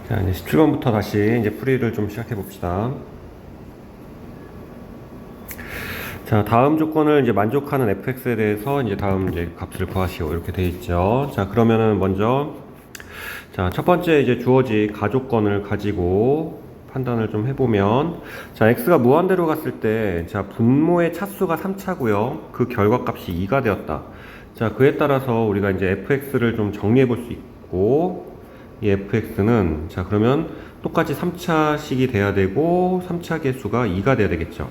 자, 이제 17번부터 다시 이제 풀이를 좀 시작해 봅시다. 자, 다음 조건을 이제 만족하는 fx에 대해서 이제 다음 이제 값을 구하시오. 이렇게 돼 있죠. 자, 그러면은 먼저, 자, 첫 번째 이제 주어진 가조건을 가지고 판단을 좀 해보면, 자, x가 무한대로 갔을 때, 자, 분모의 차수가 3차고요. 그 결과값이 2가 되었다. 자, 그에 따라서 우리가 이제 fx를 좀 정리해 볼 수 있고, 이 fx는 자 그러면 똑같이 3차식이 돼야 되고 3차 계수가 2가 돼야 되겠죠.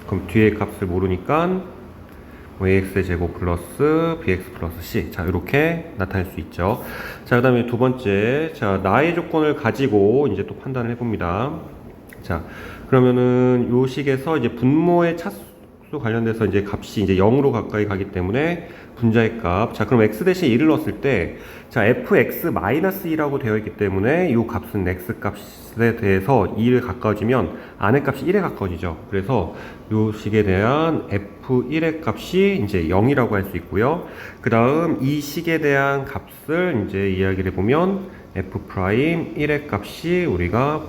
그럼 뒤에 값을 모르니까 뭐 ax의 제곱 플러스 bx 플러스 c, 자 이렇게 나타낼 수 있죠. 자, 그 다음에 두 번째, 자 나의 조건을 가지고 이제 또 판단을 해봅니다. 자, 그러면은 요 식에서 이제 분모의 차수 관련돼서 이제 값이 이제 0으로 가까이 가기 때문에 분자의 값, 자 그럼 x 대신 2를 넣었을 때, 자 fx-2라고 되어 있기 때문에 이 값은 x 값에 대해서 2를 가까워지면 안의 값이 1에 가까워지죠. 그래서 이 식에 대한 f1의 값이 이제 0이라고 할 수 있고요. 그 다음 이 식에 대한 값을 이제 이야기를 해보면 f'1의 값이 우리가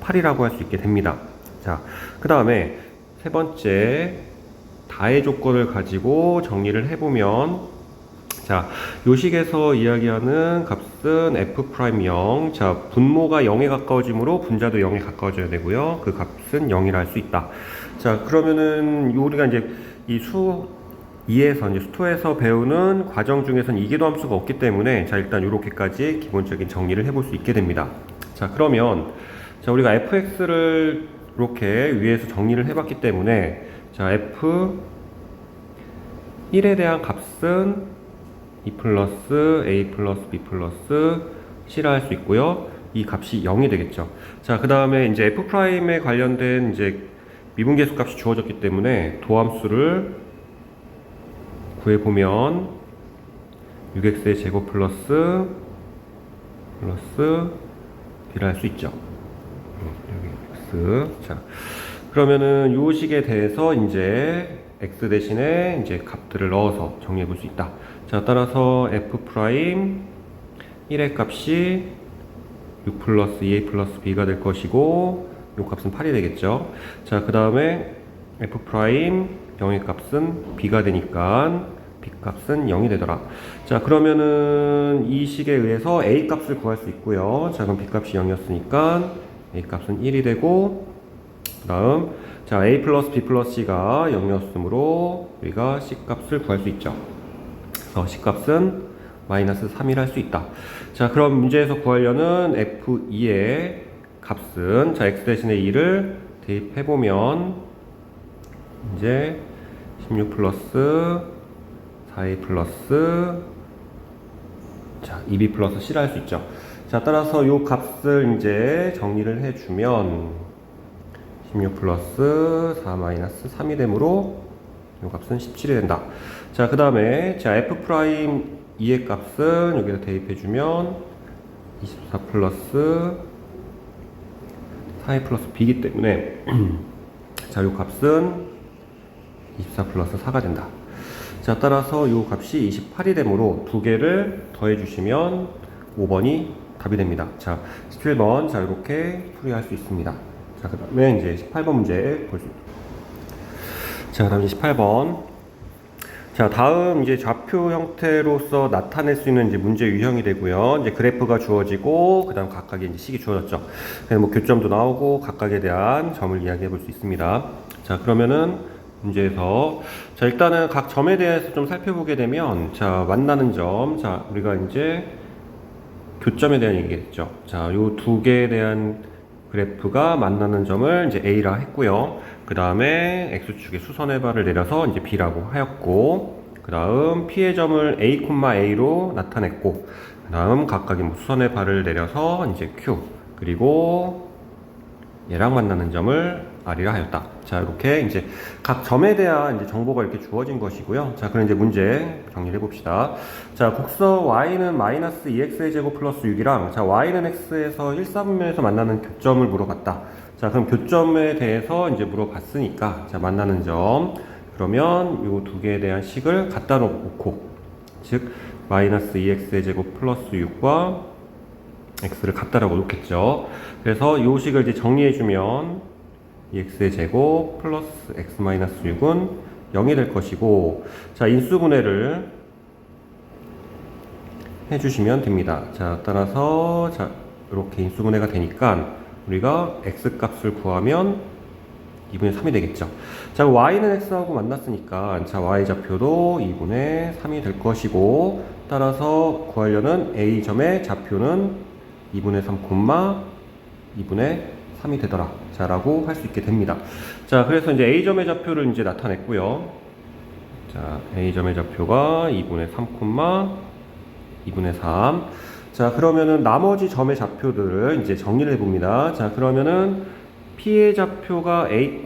8이라고 할 수 있게 됩니다. 자, 그 다음에 세 번째, 다의 조건을 가지고 정리를 해보면, 자, 요 식에서 이야기하는 값은 f'0, 자, 분모가 0에 가까워지므로 분자도 0에 가까워져야 되고요. 그 값은 0이라 할 수 있다. 자, 그러면은 우리가 이제 이 수 2에서 이제 수토에서 배우는 과정 중에서는 이계도 함수가 없기 때문에, 자, 일단 이렇게까지 기본적인 정리를 해볼 수 있게 됩니다. 자, 그러면 자, 우리가 fx를 이렇게 위에서 정리를 해봤기 때문에, 자, f1에 대한 값은 2 플러스 a 플러스 b 플러스 c라 할 수 있고요. 이 값이 0이 되겠죠. 자, 그 다음에 이제 f'에 관련된 이제 미분계수 값이 주어졌기 때문에 도함수를 구해보면 6x의 제곱 플러스 b라 할 수 있죠. 자, 그러면은 요 식에 대해서 이제 x 대신에 이제 값들을 넣어서 정리해 볼 수 있다. 자, 따라서 f'1의 값이 6 플러스 2a 플러스 b가 될 것이고, 요 값은 8이 되겠죠. 자, 그 다음에 f' 0의 값은 b가 되니까 b 값은 0이 되더라. 자, 그러면은 이 식에 의해서 a 값을 구할 수 있고요. 자, 그럼 b 값이 0이었으니까 a 값은 1이 되고, 그 다음 자 a 플러스 b 플러스 c가 0이었으므로 우리가 c 값을 구할 수 있죠. 그래서 c 값은 마이너스 3이라 할 수 있다. 자, 그럼 문제에서 구하려는 f2의 값은, 자 x 대신에 2를 대입해보면 이제 16 플러스 4a 플러스 자 2b 플러스 c라 할 수 있죠. 자, 따라서 요 값을 이제 정리를 해주면 16 플러스 4 마이너스 3이 되므로 요 값은 17이 된다. 자, 그 다음에 자 f'2의 값은 여기다 대입해주면 24 플러스 4a 플러스 b이기 때문에 자, 요 값은 24 플러스 4가 된다. 자, 따라서 요 값이 28이 되므로 두 개를 더해주시면 5번이 답이 됩니다. 자, 17번, 자, 이렇게 풀이할 수 있습니다. 자, 그 다음에 이제 18번 문제 볼 수 있습니다. 자, 그 다음 이제 18번. 자, 다음 이제 좌표 형태로서 나타낼 수 있는 이제 문제 유형이 되고요. 이제 그래프가 주어지고, 그 다음 각각의 이제 식이 주어졌죠. 그래서 뭐 교점도 나오고, 각각에 대한 점을 이야기해 볼 수 있습니다. 자, 그러면은 문제에서, 자, 일단은 각 점에 대해서 좀 살펴보게 되면, 자, 만나는 점, 자, 우리가 이제 교점에 대한 얘기겠죠. 자, 요 두 개에 대한 그래프가 만나는 점을 이제 A라 했고요. 그 다음에 X축의 수선의 발을 내려서 이제 B라고 하였고, 그 다음 P의 점을 A, A로 나타냈고, 그 다음 각각의 뭐 수선의 발을 내려서 이제 Q, 그리고 얘랑 만나는 점을 R이라 하였다. 자, 이렇게 이제 각 점에 대한 이제 정보가 이렇게 주어진 것이고요. 자, 그럼 이제 문제 정리를 해봅시다. 자, 곡선 y는 마이너스 2x의 제곱 플러스 6이랑, 자, y는 x에서 1사분면에서 만나는 교점을 물어봤다. 자, 그럼 교점에 대해서 이제 물어봤으니까, 자, 만나는 점. 그러면 요 두 개에 대한 식을 갖다 놓고, 즉, 마이너스 2x의 제곱 플러스 6과 x를 같다라고 놓겠죠. 그래서 이 식을 이제 정리해주면 이 x의 제곱 플러스 x 마이너스 6은 0이 될 것이고, 자, 인수분해를 해주시면 됩니다. 자, 따라서, 자, 이렇게 인수분해가 되니까 우리가 x 값을 구하면 2분의 3이 되겠죠. 자, y는 x하고 만났으니까, 자, y좌표도 2분의 3이 될 것이고, 따라서 구하려는 a점의 좌표는 2분의 3, 2분의 3이 되더라. 자, 라고 할 수 있게 됩니다. 자, 그래서 이제 a점의 좌표를 이제 나타냈고요. 자, a점의 좌표가 2분의 3, 2분의 3. 자, 그러면은 나머지 점의 좌표들을 이제 정리를 해봅니다. 자, 그러면은 P의 좌표가 A,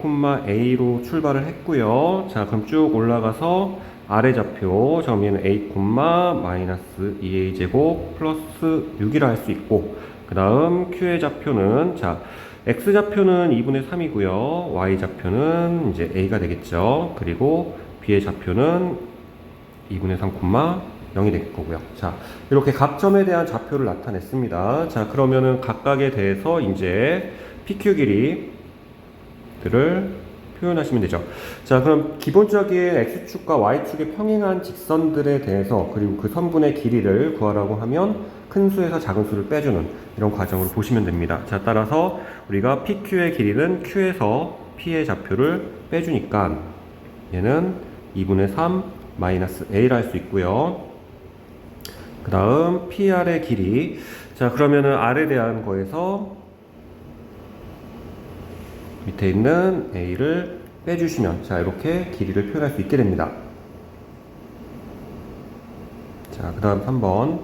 A로 출발을 했고요. 자, 그럼 쭉 올라가서 아래 좌표 정리는 A, 마이너스 2A 제곱 플러스 6이라 할 수 있고, 그 다음 Q의 좌표는, 자, X 좌표는 2분의 3이고요. Y 좌표는 이제 A가 되겠죠. 그리고 B의 좌표는 2분의 3, 0이 될 거고요. 자, 이렇게 값점에 대한 좌표를 나타냈습니다. 자, 그러면은 각각에 대해서 이제 PQ 길이들을 표현하시면 되죠. 자, 그럼 기본적인 X축과 Y축의 평행한 직선들에 대해서, 그리고 그 선분의 길이를 구하라고 하면 큰 수에서 작은 수를 빼주는 이런 과정으로 보시면 됩니다. 자, 따라서 우리가 PQ의 길이는 Q에서 P의 좌표를 빼주니까 얘는 2분의 3 마이너스 A라 할 수 있고요. 그 다음 PR의 길이, 자, 그러면은 R에 대한 거에서 밑에 있는 A를 빼주시면, 자, 이렇게 길이를 표현할 수 있게 됩니다. 자, 그 다음 3번.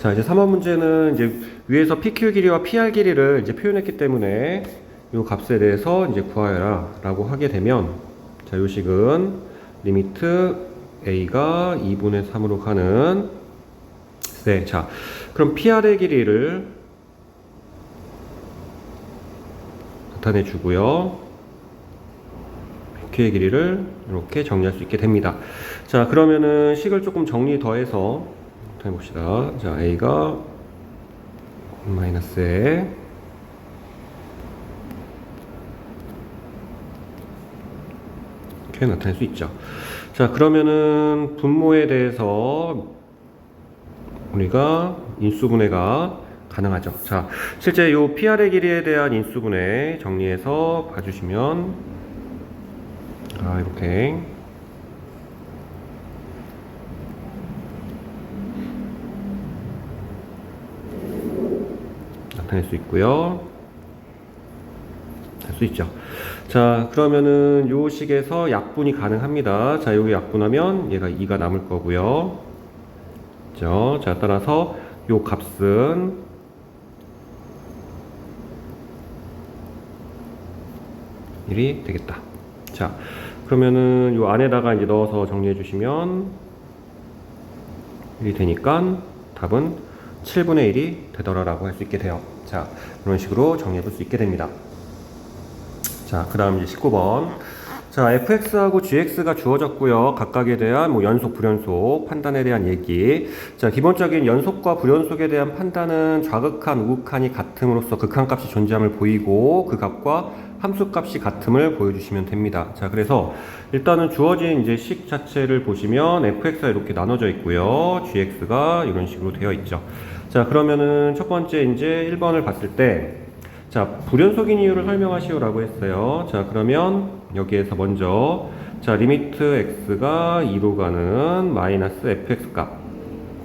자, 이제 3번 문제는 이제 위에서 PQ 길이와 PR 길이를 이제 표현했기 때문에 이 값에 대해서 이제 구하여라 라고 하게 되면, 자, 요 식은 리미트 A가 2분의 3으로 가는, 네, 자, 그럼 PR의 길이를 나타내 주고요. PQ의 길이를 이렇게 정리할 수 있게 됩니다. 자, 그러면은 식을 조금 정리 더해서 해봅시다. 자, A가 마이너스에 이렇게 나타낼 수 있죠. 자, 그러면은 분모에 대해서 우리가 인수분해가 가능하죠. 자, 실제 요 PR의 길이에 대한 인수분해 정리해서 봐주시면, 이렇게 나타낼 수 있고요. 할 수 있죠. 자, 그러면은 요 식에서 약분이 가능합니다. 자, 여기 약분하면 얘가 2가 남을 거고요. 그죠? 자, 따라서 요 값은 일이 되겠다. 자, 그러면은 요 안에다가 이제 넣어서 정리해 주시면 1이 되니까 답은 7분의 1이 되더라라고 할 수 있게 돼요. 자, 이런 식으로 정리해 볼 수 있게 됩니다. 자, 그 다음 이제 19번. 자, fx하고 gx가 주어졌고요. 각각에 대한 뭐 연속, 불연속 판단에 대한 얘기. 자, 기본적인 연속과 불연속에 대한 판단은 좌극한, 우극한이 같음으로써 극한값이 존재함을 보이고, 그 값과 함수값이 같음을 보여주시면 됩니다. 자, 그래서 일단은 주어진 이제 식 자체를 보시면 fx가 이렇게 나눠져 있고요. gx가 이런 식으로 되어 있죠. 자, 그러면은 첫 번째 이제 1번을 봤을 때, 자, 불연속인 이유를 설명하시오라고 했어요. 자, 그러면 여기에서 먼저, 자, 리미트 x가 2로 가는 마이너스 fx 값.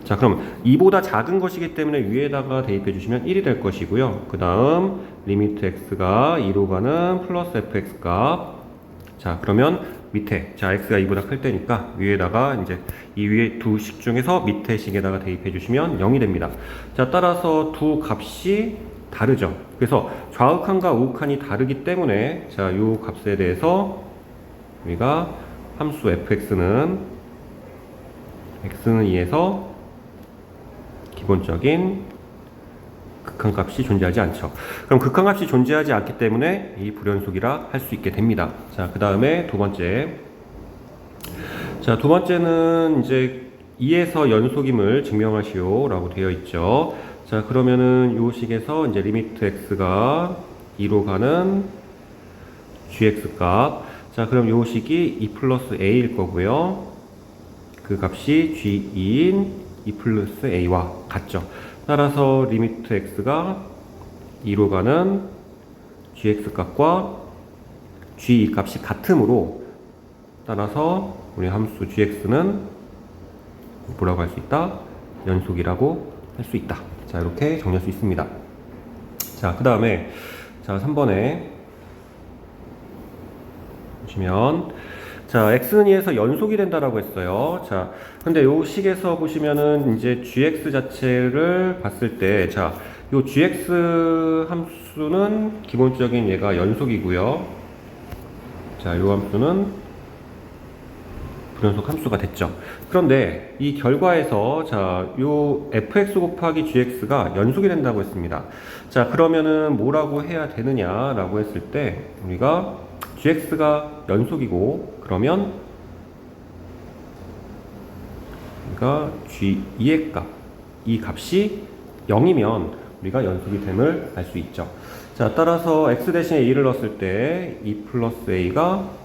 자, 그럼 2보다 작은 것이기 때문에 위에다가 대입해 주시면 1이 될 것이고요. 그 다음 리미트 x가 2로 가는 플러스 fx 값. 자, 그러면 밑에, 자, x가 2보다 클 때니까 위에다가 이제 이 위에 두 식 중에서 밑에 식에다가 대입해 주시면 0이 됩니다. 자, 따라서 두 값이 다르죠. 그래서 좌극한과 우극한이 다르기 때문에, 자, 요 값에 대해서 우리가 함수 fx는 x는 2에서 기본적인 극한값이 존재하지 않죠. 그럼 극한값이 존재하지 않기 때문에 이 불연속이라 할 수 있게 됩니다. 자, 그 다음에 두 번째. 자, 두 번째는 이제 2에서 연속임을 증명하시오 라고 되어 있죠. 자, 그러면은 요 식에서 이제 리미트 x가 2로 가는 gx 값. 자, 그럼 요 식이 2 플러스 a일 거고요. 그 값이 g인 2 플러스 a와 같죠. 따라서 리미트 x가 2로 가는 gx 값과 g 값이 같으므로 따라서 우리 함수 gx는 뭐라고 할 수 있다? 연속이라고 할 수 있다. 자, 이렇게 정리할 수 있습니다. 자, 그 다음에 자 3번에 보시면 자, x는 2에서 연속이 된다라고 했어요. 자, 근데 요 식에서 보시면은 이제 gx 자체를 봤을 때, 자, 요 gx 함수는 기본적인 얘가 연속이고요. 자, 요 함수는 불연속 함수가 됐죠. 그런데 이 결과에서 자, 요 fx 곱하기 gx가 연속이 된다고 했습니다. 자, 그러면은 뭐라고 해야 되느냐라고 했을 때 우리가 gx가 연속이고 그러면 우리가 g2의 값, 이 값이 0이면 우리가 연속이 됨을 알 수 있죠. 자, 따라서 x 대신에 2를 넣었을 때 2 플러스 a가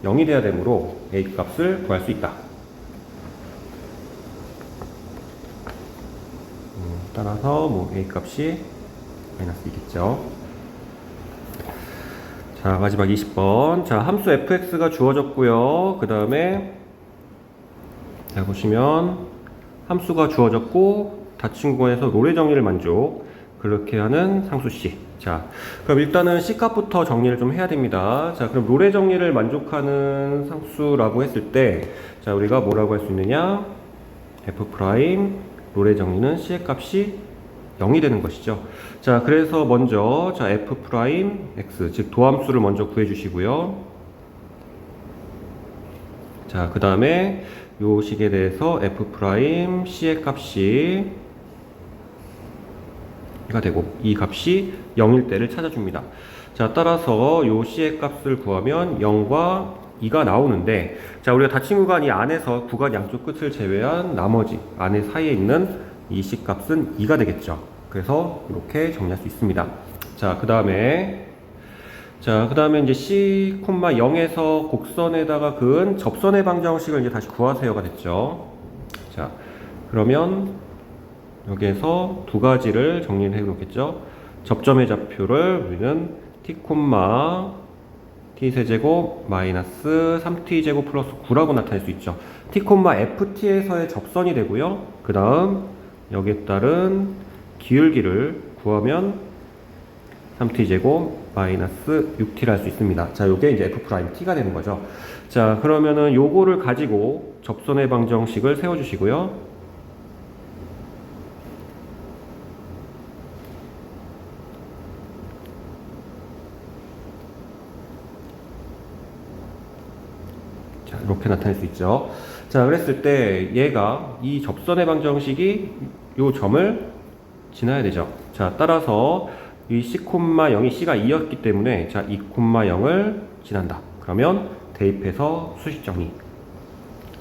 0이 돼야 되므로 a 값을 구할 수 있다. 따라서 뭐 a 값이 마이너스 2겠죠. 자, 마지막 20번. 자, 함수 fx가 주어졌고요. 그 다음에 자, 보시면 함수가 주어졌고 닫힌 구간에서 롤의 정의를 만족. 그렇게 하는 상수 C. 자, 그럼 일단은 C 값부터 정리를 좀 해야 됩니다. 자, 그럼 롤의 정의를 만족하는 상수라고 했을 때, 자, 우리가 뭐라고 할 수 있느냐? F 프라임 롤의 정의는 C의 값이 0이 되는 것이죠. 자, 그래서 먼저, 자, F 프라임 X, 즉, 도함수를 먼저 구해주시고요. 자, 그 다음에 요 식에 대해서 F 프라임 C의 값이 가 되고 이 값이 0일 때를 찾아줍니다. 자, 따라서 요 C의 값을 구하면 0과 2가 나오는데 자, 우리가 닫힌 구간 이 안에서 구간 양쪽 끝을 제외한 나머지 안에 사이에 있는 이 C 값은 2가 되겠죠. 그래서 이렇게 정리할 수 있습니다. 자, 그 다음에 이제 C, 0에서 곡선에다가 그은 접선의 방정식을 이제 다시 구하세요가 됐죠. 자, 그러면 여기에서 두 가지를 정리를 해 놓겠죠. 접점의 좌표를 우리는 t, t 세제곱 마이너스 3t 제곱 플러스 9라고 나타낼 수 있죠. t, ft에서의 접선이 되고요. 그 다음 여기에 따른 기울기를 구하면 3t 제곱 마이너스 6t를 할 수 있습니다. 자, 요게 이제 f't가 되는 거죠. 자, 그러면은 요거를 가지고 접선의 방정식을 세워주시고요. 이렇게 나타낼 수 있죠. 자, 그랬을 때 얘가 이 접선의 방정식이 요 점을 지나야 되죠. 자, 따라서 이 C, 0이 C가 2였기 때문에 자, 2, 0을 지난다. 그러면 대입해서 수식 정의.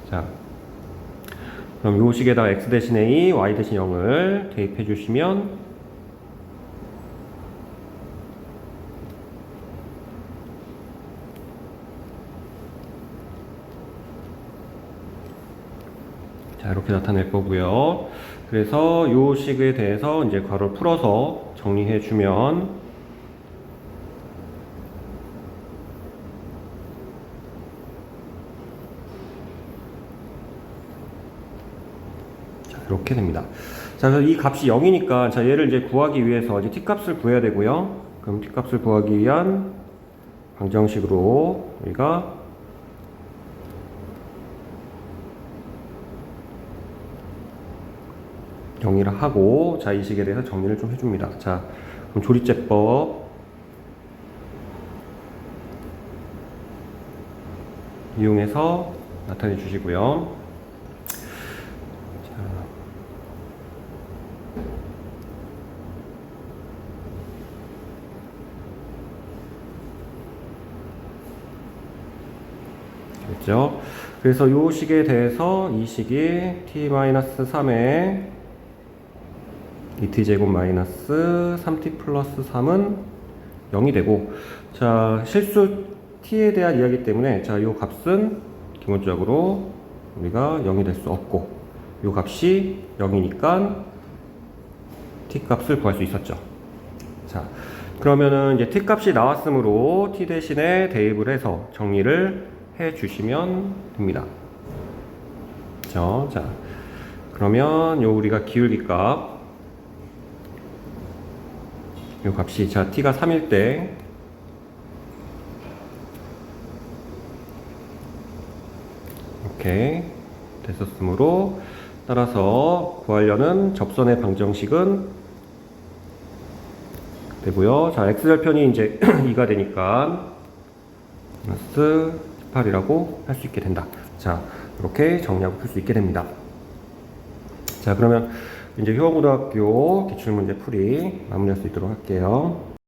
자, 그럼 요 식에다가 x 대신 a, y 대신 0을 대입해 주시면 자, 이렇게 나타낼 거고요. 그래서 요 식에 대해서 이제 괄호를 풀어서 정리해 주면 자, 이렇게 됩니다. 자, 그래서 이 값이 0이니까 자, 얘를 이제 구하기 위해서 이제 t 값을 구해야 되고요. 그럼 t 값을 구하기 위한 방정식으로 우리가 정리를 하고 자, 이 식에 대해서 정리를 좀 해줍니다. 자, 그럼 조리제법 이용해서 나타내 주시고요. 자, 됐죠? 그래서 이 식에 대해서 이 식이 t-3의 2t제곱 마이너스 3t 플러스 3은 0이 되고, 자, 실수 t에 대한 이야기 때문에, 자, 요 값은 기본적으로 우리가 0이 될 수 없고, 요 값이 0이니까 t 값을 구할 수 있었죠. 자, 그러면은 이제 t 값이 나왔으므로 t 대신에 대입을 해서 정리를 해 주시면 됩니다. 그렇죠? 자, 그러면 요 우리가 기울기 값, 요 값이, 자, t가 3일 때 이렇게 됐었으므로, 따라서 구하려는 접선의 방정식은 되고요. 자, x절편이 이제 2가 되니까 마이너스 18이라고 할 수 있게 된다. 자, 이렇게 정리하고 풀 수 있게 됩니다. 자, 그러면 이제 효고등학교 기출문제 풀이 마무리할 수 있도록 할게요.